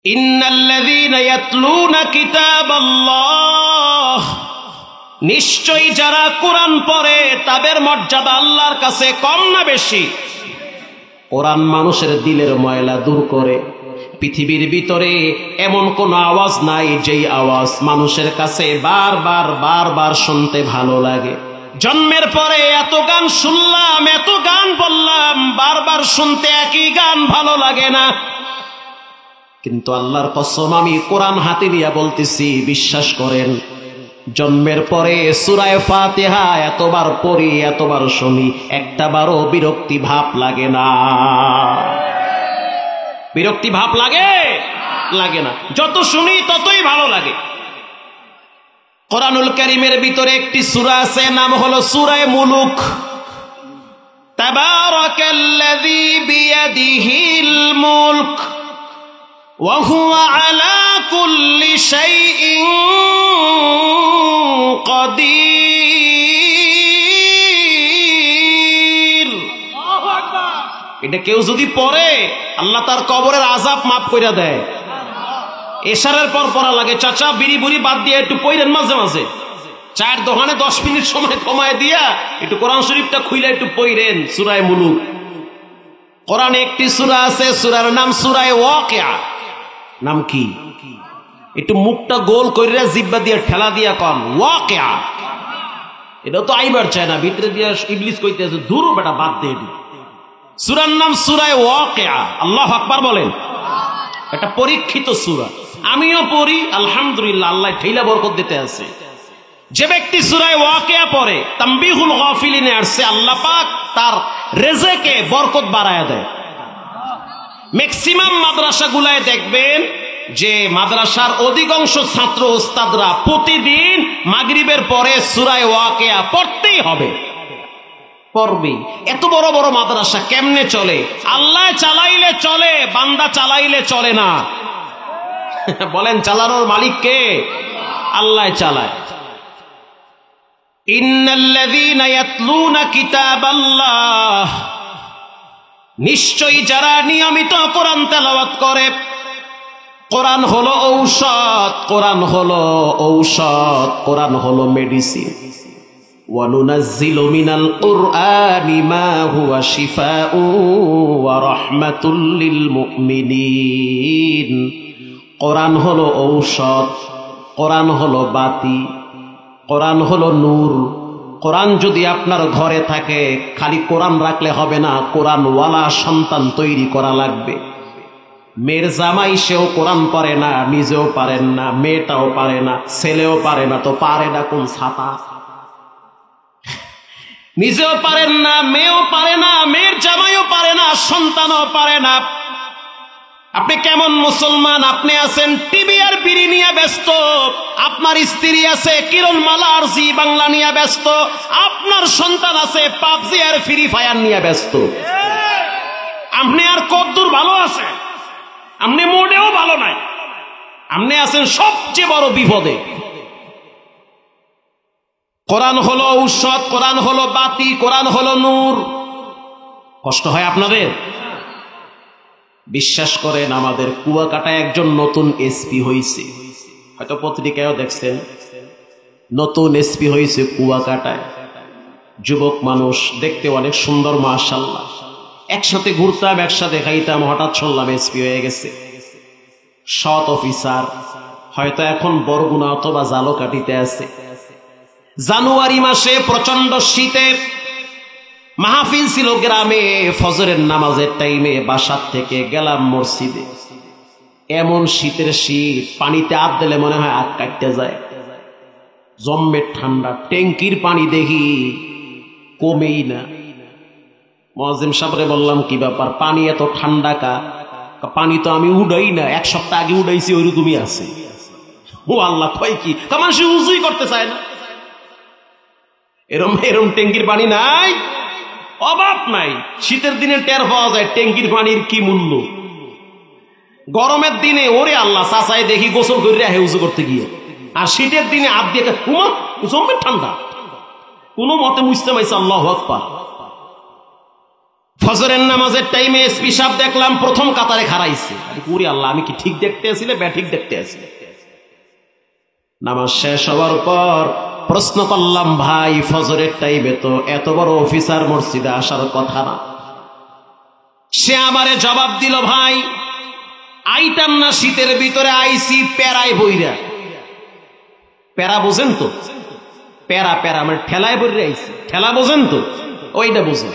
ইন্নাল্লাযীনা ইয়াতলুনা কিতাবাল্লাহ, নিশ্চয়ই যারা কোরআন পড়ে তাদের মর্যাদা আল্লাহর কাছে কম না বেশি? কোরআন মানুষের দিলের ময়লা দূর করে। পৃথিবীর ভিতরে এমন কোন আওয়াজ নাই যেই আওয়াজ মানুষের কাছে বারবার বারবার শুনতে ভালো লাগে। জন্মের পরে এত গান শুনলাম, এত গান বললাম, বারবার শুনতে একই গান ভালো লাগে না। কিন্তু আল্লাহর কসম, আমি কোরআন হাতে নিয়ে বলতেছি, বিশ্বাস করেন, জন্মের পরে সূরা ফাতিহা এতবার পড়ি, এতবার শুনি, একটা বারও বিরক্তি ভাব লাগে না। বিরক্তি ভাব লাগে? লাগে না। যত শুনি ততই ভালো লাগে। কোরআনুল কারীমের ভিতরে একটি সূরা আছে, নাম হলো সূরা মুলুক। তাবারাকাল্লাযী বিয়াদিহিল মুলক ওয়া হুয়া আলা কুল্লি শাইইন কাদির। এটা কেউ যদি পড়ে আল্লাহ তার কবরের আযাব মাফ কইরা দেয়। এশারের পর পড়া লাগে। চাচা বিড়ি বুড়ি বাদ দিয়ে একটু পড়েন, মাঝে মাঝে চায়ের দোকানে 10 মিনিট সময় কমায় দিয়া একটু কোরআন শরীফটা খুইলা একটু পড়েন। সূরা মুলুক, কোরআনে একটি সূরা আছে, সূরার নাম সূরা ওয়াকিয়া। নাম কি? একটু মুখটা গোল কইরা জিহ্বা দিয়ে ঠেলা দিয়া কম ওয়াকিয়া। এটা তো আইবার চায় না, ভিতরে দিয়া ইবলিস কইতেছে দূর বেটা, বাদ দে। সূরার নাম সূরা ওয়াকিয়া। আল্লাহু আকবার বলেন। এটা পরীক্ষিত সূরা, আমিও পড়ি, আলহামদুলিল্লাহ, আল্লাহ ঠেলা বরকত দিতে আছে। যে ব্যক্তি সূরা ওয়াকিয়া পড়ে, তামবিহুল গাফিলিনে আসছে, আল্লাহ পাক তার রিজকে বরকত বাড়ায়া দেয়। ম্যাক্সিমাম মাদ্রাসাগুলায় দেখবেন যে মাদ্রাসার অধিকাংশ ছাত্র ওস্তাদরা প্রতিদিন মাগরিবের পরে সূরা ওয়াকিয়া পড়তেই হবে, পড়বেই। এত বড় বড় মাদ্রাসা কেমনে চলে? আল্লাহ চালাইলে চলে, বান্দা চালাইলে চলে না। বলেন, চালানোর মালিক কে? আল্লাহ চালায়। ইন্নাল্লাযীনা ইয়াতলুনা কিতাবাল্লাহ, নিশ্চয়ই যারা নিয়মিত কোরআন তেলাওয়াত করে। কোরআন হলো ঔষধ, কোরআন হলো ঔষধ, কোরআন হলো মেডিসিন। ওয়া নুনাজ্জিলু মিনাল কুরআনি মা হুয়া শিফাউ ওয়া রাহমাতুল লিল মুমিনিন। কোরআন হলো ঔষধ, কোরআন হলো বাতি, কোরআন হলো নূর। কোরআন যদি আপনার ঘরে থাকে, খালি কোরআন রাখলে হবে না, কোরআনওয়ালা সন্তান তৈরি করা লাগবে। মেয়ের জামাই সেও কোরআন পড়ে না, নিজেও পারেন না, মেয়েটাও পারে না, ছেলেও পারে না, তো পারে না কোন ছাতা? নিজেও পারেন না, মেয়েও পারে না, মেয়ের জামাইও পারে না, সন্তানও পারে না। আপনি কেমন মুসলমান? আপনি আছেন টিভি আর বিড়ি নিয়ে ব্যস্ত, আপনার স্ত্রী আছে কিরণমালা আর জি বাংলা নিয়ে ব্যস্ত, আপনার সন্তান আছে পাবজি আর ফ্রি ফায়ার নিয়ে ব্যস্ত। আপনি আর কতদূর ভালো আছে? আপনি মোটেও ভালো নাই, আপনি আছেন সবচেয়ে বড় বিপদে। কোরআন হলো ঔষধ, কোরআন হলো বাতি, কোরআন হলো নূর। কষ্ট হয় আপনাদের? বিশ্বাস করেন, আমাদের কুয়াকাটায় একজন নতুন এসপি হয়েছে, হয়তো পত্রিকায়ও দেখছেন, নতুন এসপি হয়েছে কুয়াকাটায়। যুবক মানুষ, দেখতে অনেক সুন্দর, মাশাআল্লাহ। একসাথে ঘুরতাম, একসাথে খাইতাম, হঠাৎ শুনলাম এসপি হয়ে গেছে। সৎ অফিসার, হয়তো এখন বরগুনা অথবা জালকাঠিতে আছে। জানুয়ারি মাসে প্রচন্ড শীতে মাহফিল ছিল গ্রামে, ফজরের নামাজের টাইমে বাসার থেকে গেলাম মসজিদে। এমন শীতের শীত, পানিতে হাত দিলে মনে হয় হাত কাটতে যায়, জম্মের ঠান্ডা। ট্যাঙ্কির পানি দেখি কমেই না। মুয়াজ্জিম সাহেবরে বললাম, কি ব্যাপার, পানি এত ঠান্ডা কা? পানি তো আমি উড়াই না, 1 সপ্তাহ আগে উড়াইছি, ওইরকমই আছে। ও আল্লাহ, কয় কি? মানুষ উজুই করতে চায় না। এরম এরম ট্যাঙ্কির পানি নাই, অভাব নাই। শীতের দিনে টের পাওয়া যায় ট্যাঙ্কির পানির কি মূল্য। গরমের দিনে ওরে আল্লাহ, চাচাই দেখি গোসল করে হে উজু করতে গিয়ে, আর শীতের দিনে হাত দিয়ে জম্মের ঠান্ডা, কোনো মতে মুছতে পাইছে। আল্লাহু আকবার। ফজরের নামাজের টাইমে এসপি সাহেব দেখলাম প্রথম কাতারে খাড়াইছে। পুরি আল্লাহ, আমি কি ঠিক দেখতে আসলে ঠিক দেখতে আসি? নামাজ শেষ হওয়ার পর প্রশ্ন করলাম, ভাই ফজরের টাইমে তো এত বড় অফিসার মসজিদে আসার কথা না। সে আমারে জবাব দিল, ভাই আইতাম না শীতের ভিতরে, আইসি প্যারায় বইরা। প্যারা বোঝেন তো? প্যারা প্যারা আমার ঠেলায় বইরে আইসি, ঠেলা বোঝেন তো? ওইটা বোঝেন।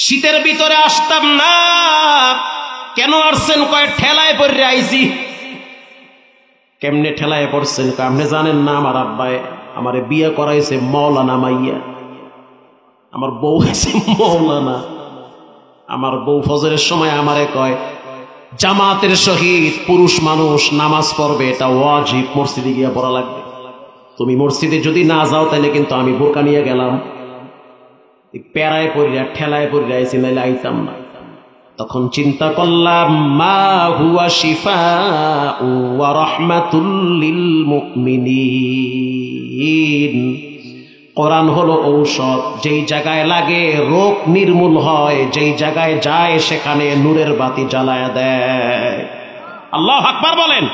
শীতের ভিতরে আসতাম না। কেন আসছেন? কয় ঠেলায় পড়ে আইছি। কেমনে ঠেলায় পড়ছেন? আপনি জানেন না আমার আব্বায় আমারে বিয়ে করাইছে মৌলানা মাইয়া, আমার বউ হয়েছে মৌলানা। আমার বউ ফজরের সময় আমারে কয়, জামাতের সহিত পুরুষ মানুষ নামাজ পড়বে, এটা ওয়াজিব, মসজিদে গিয়ে পড়া লাগবে। তুমি মসজিদে যদি না যাও তাহলে কিন্তু আমি বোরকা নিয়ে গেলাম। প্যারায় পড়িয়া ঠেলায় পড়িয়া আইছি, নাইলে আইতাম না। তখন চিন্তা করলাম, মা হুয়া শিফাউ ওয়া রাহমাতুল লিল মুমিনিন। কোরআন হলো ঔষধ, যেই জায়গায় লাগে রোগ নির্মূল হয়, যেই জায়গায় যায় সেখানে নূরের বাতি জ্বালায়া দেয়। আল্লাহু আকবার বলেন।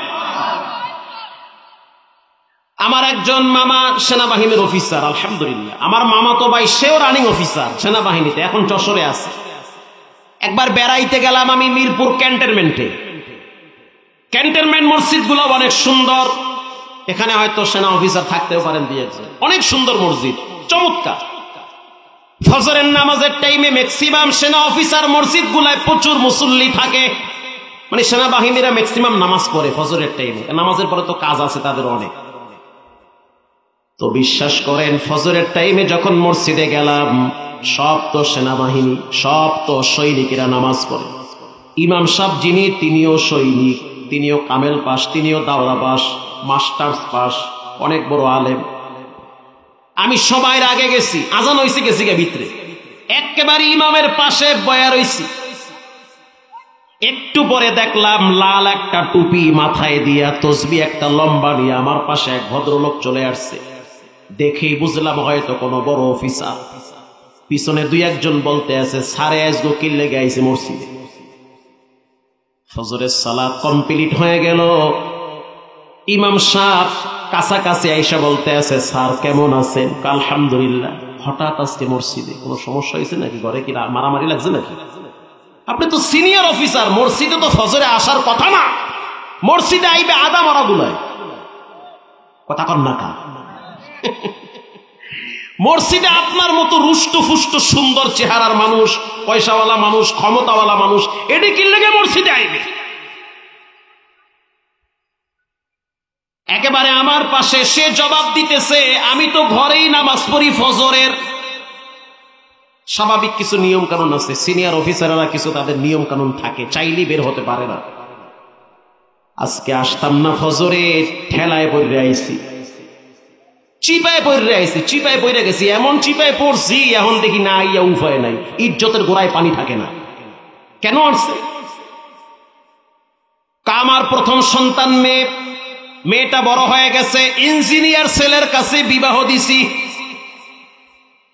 আমার একজন মামা সেনাবাহিনীর অফিসার, আলহামদুলিল্লাহ। আমার মামা তো ভাই, সেও রানিং অফিসার সেনাবাহিনীতে, এখন যশোরে আছে। একবার বেড়াইতে গেলাম আমি মিরপুর ক্যান্টনমেন্টে। ক্যান্টনমেন্ট মসজিদ গুলো অনেক সুন্দর, এখানে হয়তো সেনা অফিসার থাকতেও পারেন দিয়েছে, অনেক সুন্দর মসজিদ, চমৎকার। ফজরের নামাজের টাইমে ম্যাক্সিমাম সেনা অফিসার মসজিদ গুলায় প্রচুর মুসল্লি থাকে, মানে সেনাবাহিনীরা ম্যাক্সিমাম নামাজ পড়ে ফজরের টাইমে। নামাজের পরে তো কাজ আছে তাদের অনেক। তো বিশ্বাস করেন, ফজরের টাইমে যখন মসজিদে গেলাম, সব তো সেনাবাহিনী, সব তো সৈনিকেরা নামাজ পড়ে। ইমাম সাহেব যিনি, তিনিও সৈনিক, তিনিও কামেল পাস, তিনিও দাওরা পাস, মাস্টার্স পাস, অনেক বড় আলেম। আমি সবার আগে গেছি, আজান হয়েছে, গেছি গে ভিতরে, একেবারে ইমামের পাশে বয়া রইছি। একটু পরে দেখলাম লাল একটা টুপি মাথায় দিয়া, তসবি একটা লম্বা নিয়ে আমার পাশে এক ভদ্রলোক চলে আসছে। দেখেই বুঝলাম হয়তো কোনো বড় অফিসার। পিছনে দুই একজন বলতে আছে, সারে আজগো কিল্লে গাইছে মসজিদে। ফজরের সালাত কমপ্লিট হয়ে গেল। ইমাম সাহেব কাছাকাছি আইসা বলতে আছে, স্যার কেমন আছেন? আলহামদুলিল্লাহ। হঠাৎ আজকে মসজিদে কোনো সমস্যা হয়েছে নাকি? ঘরে কি মারামারি লাগছে নাকি? আপনি তো সিনিয়র অফিসার, মসজিদে তো ফজরে আসার কথা না, মসজিদে আইবে আদা মারা গুলায়। কথা কন না কা? মসজিদে আপনার মতো রুষ্ট ফুষ্ট সুন্দর চেহারার মানুষ, পয়সাওয়ালা মানুষ, ক্ষমতাওয়ালা মানুষ, এটি কি লেগে মসজিদে আইবে? একেবারে আমার পাশে সে জবাব দিতেছে, আমি তো ঘরেই নামাজ পড়ি ফজরের। স্বাভাবিক কিছু নিয়ম কানুন আছে, সিনিয়র অফিসাররা কিছু তাদের নিয়ম কানুন থাকে, চাইলেই বের হতে পারে না। আজকে আসতাম না ফজরে, ঠেলায় পড়ে আইছি, চিপায় পড়ে আইছি, চিপায় পড়ে গেছি, এমন চিপায় পড়ছি এখন দেখি না ইয়া উপায় নাই, ইজ্জতের গোড়ায় পানি থাকে না। কেন আসছে? আমার প্রথম সন্তান মেয়ে, মেয়েটা বড় হয়ে গেছে, ইঞ্জিনিয়ার ছেলের কাছে বিবাহ দিছি।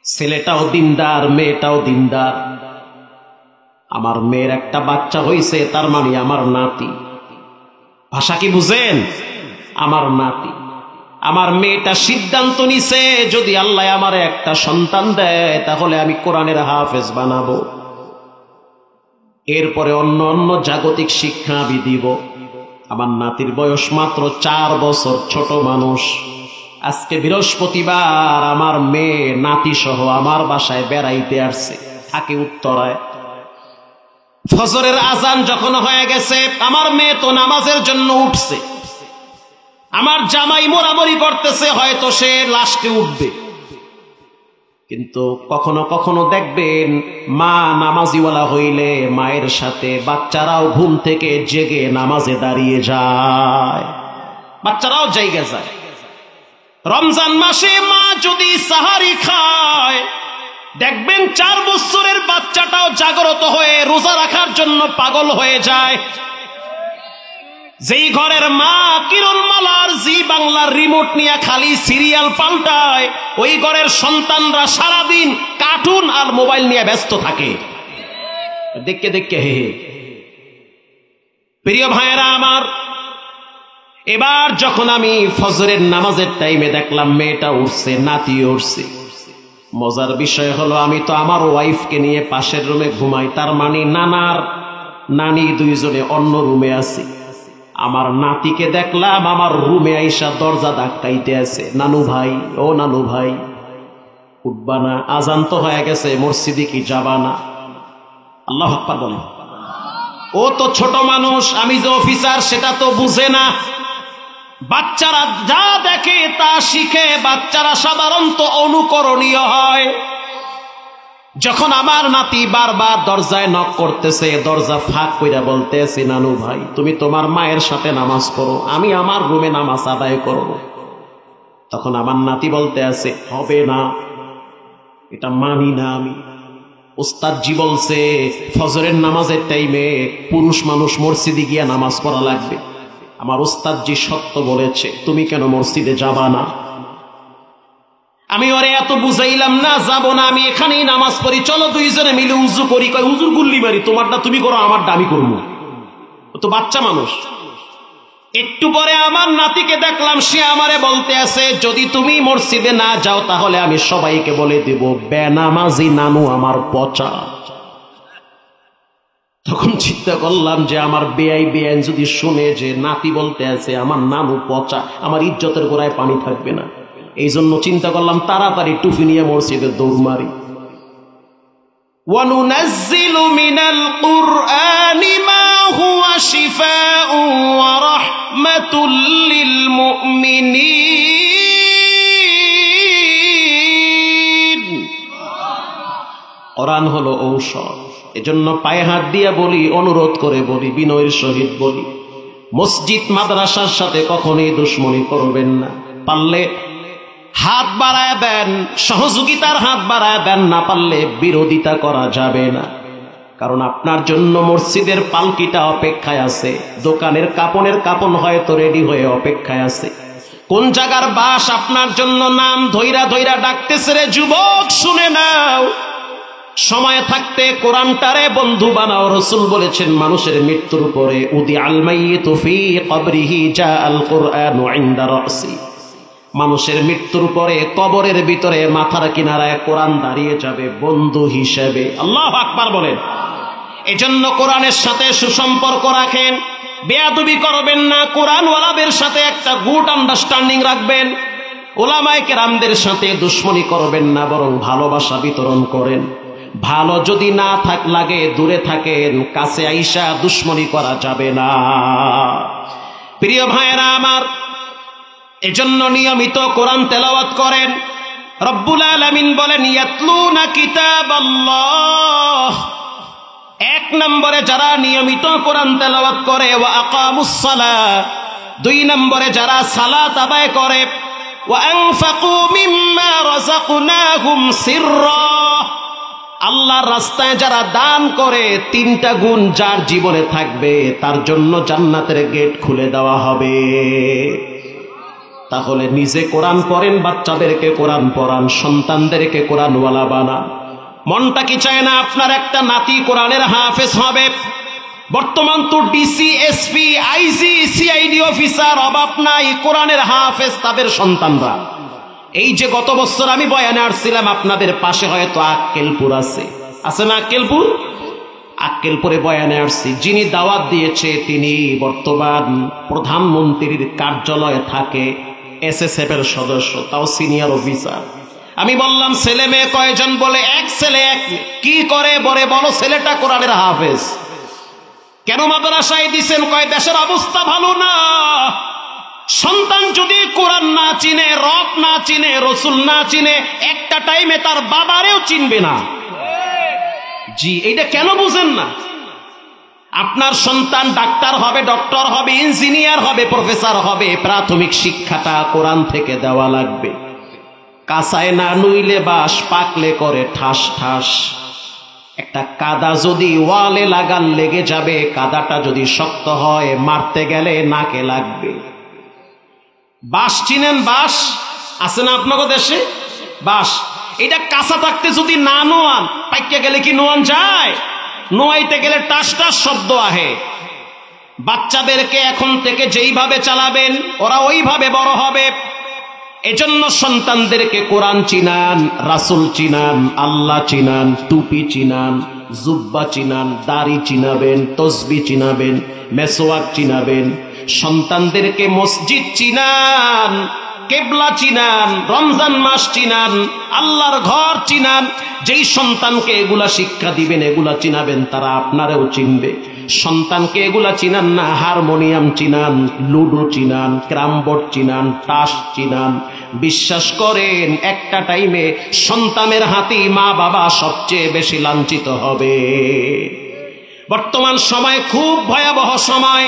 ছেলেটাও দিনদার, মেয়েটাও দিনদার। আমার মেয়ের একটা বাচ্চা হইছে, তার মানে আমার নাতি। ভাষা কি বুঝেন? আমার নাতি। আমার মেয়েটা সিদ্ধান্ত নিছে, যদি আল্লাহ আমার একটা সন্তান দেয় তাহলে আমি কোরআনের হাফেজ বানাবো, এরপরে অন্য অন্য জাগতিক শিক্ষা আমি দিব। আমার নাতির বয়স মাত্র 4 বছর, ছোট মানুষ। আজকে বৃহস্পতিবার আমার মেয়ে নাতি সহ আমার বাসায় বেড়াইতে আসছে, থাকে উত্তরায়। ফজরের আজান যখন হয়ে গেছে, আমার মেয়ে তো নামাজের জন্য উঠছে। আমার জামাই মোরামরি করতেছে, হয়তো সে লাস্টে উঠবে। কিন্তু কখনো কখনো দেখবেন মা নামাজিওয়ালা হইলে মায়ের সাথে বাচ্চারাও ঘুম থেকে জেগে নামাজে দাঁড়িয়ে যায়, বাচ্চারাও জায়গা যায়। রমজান মাসে মা যদি সাহারি খায়, দেখবেন 4 বছরের বাচ্চাটাও জাগ্রত হয়ে রোজা রাখার জন্য পাগল হয়ে যায়। যেই ঘরের মা কিরণমালার জি বাংলার রিমোট নিয়ে খালি সিরিয়াল পাল্টায়, ওই ঘরের সন্তানরা সারাদিন কার্টুন আর মোবাইল নিয়ে ব্যস্ত থাকে। দেখে দেখে হে হে। প্রিয় ভাইয়েরা আমার, এবার যখন আমি ফজরের নামাজের টাইমে দেখলাম মেয়েটা উঠছে, নাতি উঠছে, মজার বিষয় হলো আমি তো আমার ওয়াইফকে নিয়ে পাশের রুমে ঘুমাই, তার মানে নানার নানি দুইজনে অন্য রুমে আছে। আমার নাতিকে দেখলাম আমার রুমে আইসা দরজা ধাক্কাইতে আছে, নানু ভাই, ও নানু ভাই উঠবা না, আজান তো হয়ে গেছে, মসজিদে কি যাবা না? আল্লাহু আকবার বলেন। ও তো ছোট মানুষ, আমি যে অফিসার সেটা তো বুঝে না। বাচ্চারা যা দেখে তা শিখে, বাচ্চারা সাধারণত অনুকরণীয় হয়। যখন আমার নাতি বারবার দরজায় নক করতেছে, দরজা ফাঁক কইরা বলতেছে, নানু ভাই তুমি তোমার মায়ের সাথে নামাজ পড়ো, আমি আমার রুমে নামাজ আদায় করব। তখন আমার নাতি বলতে আছে, হবে না, এটা মানি না আমি। উস্তাদজি বলছে ফজরের নামাজের টাইমে পুরুষ মানুষ মসজিদে গিয়া নামাজ পড়া লাগবে। আমার উস্তাদজি সত্য বলেছে, তুমি কেন মসজিদে যাবা না? আমি ওরে এত বুঝাইলাম, না যাব না, আমি এখানেই নামাজ পড়ি, চলো দুইজনে মিলে উজু করি। কয় উজুর গুল্লি মারি, তোমারটা তুমি করো, আমারটা আমি করবো। ও তো বাচ্চা মানুষ। একটু পরে আমার নাতিকে দেখলাম, সে আমারে বলতে আছে, যদি তুমি মসজিদে না যাও তাহলে আমি সবাইকে বলে দেব বেনামাজি নানু আমার পচা। তখন চিন্তা করলাম যে আমার বেআইন যদি শুনে যে নাতি বলতে আছে আমার নানু পচা, আমার ইজ্জতের গোড়ায় পানি থাকবে না। এই জন্য চিন্তা করলাম তাড়াতাড়ি টুপি নিয়ে মসজিদে দৌড় মারি। وَنُنَزِّلُ مِنَ الْقُرْآنِ مَا هُوَ شِفَاءٌ وَرَحْمَةٌ لِّلْمُؤْمِنِينَ। কোরআন হলো ঔষধ। এজন্য পায়ে হাত দিয়ে বলি, অনুরোধ করে বলি, বিনয়ের সহিত বলি, মসজিদ মাদ্রাসার সাথে কখনোই দুশ্মনী করবেন না। পারলে হাত বাড়ায় দেন, সহযোগিতার হাত বাড়ায় দেন, না পারলে বিরোধিতা করা যাবে না। কারণ আপনার জন্য মসজিদের পালকিটা অপেক্ষায় আছে, দোকানের কাপনের কাপন হয়তো রেডি হয়ে অপেক্ষায় আছে, কোন জায়গার বাস আপনার জন্য নাম ধইরা ধইরা ডাকতেছে। রে যুবক, শুনে নাও, সময় থাকতে কোরআনটারে বন্ধু বানাও। রাসূল বলেছেন মানুষের মৃত্যুর পরে উদি আল মাইয়িতু ফি কবরিহি জা আল কুরআনু ইনদা রাসি। মানুষের মৃত্যুর পরে কবরের ভিতরে মাথার কিনারায় কোরআন দাঁড়িয়ে যাবে বন্ধু হিসেবে। আল্লাহু আকবার বলেন। এজন্য কোরআনের সাথে সুসম্পর্ক রাখেন, বেয়াদবি করবেন না, কোরআনওয়ালাদের সাথে একটা গুড আন্ডারস্ট্যান্ডিং রাখবেন, উলামায়ে কেরামদের সাথে দুশ্মনী করবেন না, বরং ভালোবাসা বিতরণ করেন। ভালো যদি না লাগে দূরে থাকেন, কাছে আইসা দুশ্মনী করা যাবে না। প্রিয় ভাইয়েরা আমার, এজন্য নিয়মিত কোরআন তেলাওয়াত করেন। রব্বুল আলামিন বলেন ইয়াতলুনা কিতাবাল্লাহ। এক নম্বরে যারা নিয়মিত কোরআন তেলাওয়াত করে, ওয়া আকামুস সালাহ। দুই নম্বরে যারা সালাত আদায় করে, ওয়া আনফাকু মিম্মা রাযাকনাহুম সিররা। আল্লাহর রাস্তায় যারা দান করে, তিনটা গুণ যার জীবনে থাকবে তার জন্য জান্নাতের গেট খুলে দেওয়া হবে। তাহলে নিজে কোরআন পড়েন, বাচ্চাদেরকে কোরআন পড়ান, সন্তানদেরকে কোরআনওয়ালা বানান। মনটা কি চায় না আপনার একটা নাতি কোরআনের হাফেজ হবে? বর্তমান তো DC, SP, IG, CID officer অভাব নাই, কোরআনের হাফেজ তাদের সন্তানরা। এই যে গত বছর আমি বয়ানে আসছিলাম, আপনাদের পাশে হয়তো আক্কেলপুর আছে না? আক্কেলপুর, আক্কেলপুরে বয়ানে আসছি। যিনি দাওয়াত দিয়েছে তিনি বর্তমান প্রধানমন্ত্রীর কার্যালয়ে থাকে, এসএসএফ এর সদস্য, তাও সিনিয়র অফিসার। আমি বললাম ছেলে মেয়ে কয়জন? বলে এক ছেলে এক। কি করে? বলো ছেলেটা কোরআনের হাফেজ। কেন মাদ্রাসায় দিছেন? কয় দেশের অবস্থা ভালো না। সন্তান যদি কোরআন না চিনে, রব না চিনে, রসুল না চিনে, একটা টাইমে তার বাবারেও চিনবে না। জি, এইটা কেন বুঝেন না? আপনার সন্তান ডাক্তার হবে, ডক্টর হবে, ইঞ্জিনিয়ার হবে, প্রফেসর হবে, প্রাথমিক শিক্ষাটা কোরআন থেকে দেওয়া লাগবে। কাঁচায় না নুইলে বাঁশ, পাকলে করে ঠাস ঠাস। একটা কাদা যদি ওয়ালে লাগান লেগে যাবে, কাদাটা যদি শক্ত হয় মারতে গেলে নাকে লাগবে। বাঁশ চিনেন? বাঁশ আছে না আপনাদের দেশে? বাঁশ এটা কাঁচা থাকতে যদি না নোয়ান, পাইকে গেলে কি নোয়ান যায়? নোয়াইতে গেলে টাস টাস শব্দ আহে। বাচ্চাদেরকে এখন থেকে যেইভাবে চালাবেন ওরা ওইভাবে বড় হবে। এজন্য সন্তানদেরকে কোরআন চিনান, রাসূল চিনান, আল্লাহ চিনান, টুপি চিনান, জুব্বা চিনান, দাড়ি চিনাবেন, তসবিহ চিনাবেন, মেসওয়াক চিনাবেন। সন্তানদেরকে মসজিদ চিনান, কেবলা চিনান, রমজান মাস চিনান, আল্লাহর ঘর চিনান। যেই সন্তানকে এগুলা শিক্ষা দিবেন, এগুলা চিনাবেন, তারা আপনারেও চিনবে। সন্তানকে এগুলা চিনান না, হারমোনিয়াম চিনান, লুডো চিনান, ক্যারমবোর্ড চিনান, তাস চিনান। বিশ্বাস করেন একটা টাইমে সন্তানের হাতেই মা বাবা সবচেয়ে বেশি লাঞ্ছিত হবে। বর্তমান সময় খুব ভয়াবহ সময়।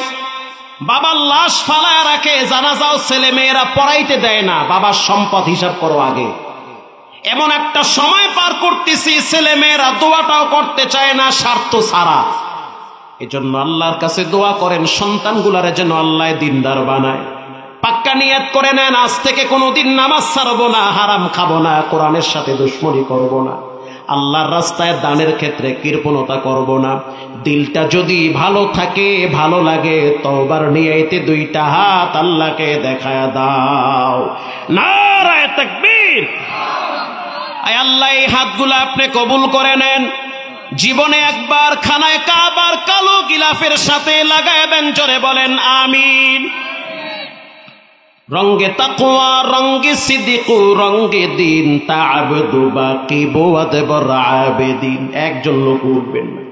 বাবার লাশ ফালায় রাখে, জানাজাও ছেলে মেয়েরা পড়াইতে দেয় না। বাবার সম্পদ হিসাব করো আগে। এমন একটা সময় পার করতেছি, ছেলে মেয়েরা দোয়াটাও করতে চায় না, স্বার্থ ছাড়া। এজন্য আল্লাহর কাছে দোয়া করেন সন্তানগুলারে যেন আল্লাহ দিনদার বানায়। পাক্কা নিয়ত করে নেন, আজ থেকে কোনোদিন নামাজ ছাড়বো না, হারাম খাবো না, কোরআনের সাথে দুশমনি করব না, আল্লাহর রাস্তায় দানের ক্ষেত্রে কৃপণতা করব না। দিলটা যদি ভালো থাকে, ভালো লাগে, তওবার নিয়তে দুইটা হাত আল্লাহকে দেখায়া দাও। নারায়ে তাকবীর। আয় আল্লাহ, এই হাতগুলো আপনি কবুল করে নেন। জীবনে একবার খানায় কাবার কালো গিলাফের সাথে লাগাবেন, জোরে বলেন আমিন। রঙ্গে তাকওয়া, রঙ্গে সিদ্দিক, রঙ্গে দিন, তা'আবুদু বাকি বুয়াদ বর আবেদিন। একজন লোক উঠবেন না।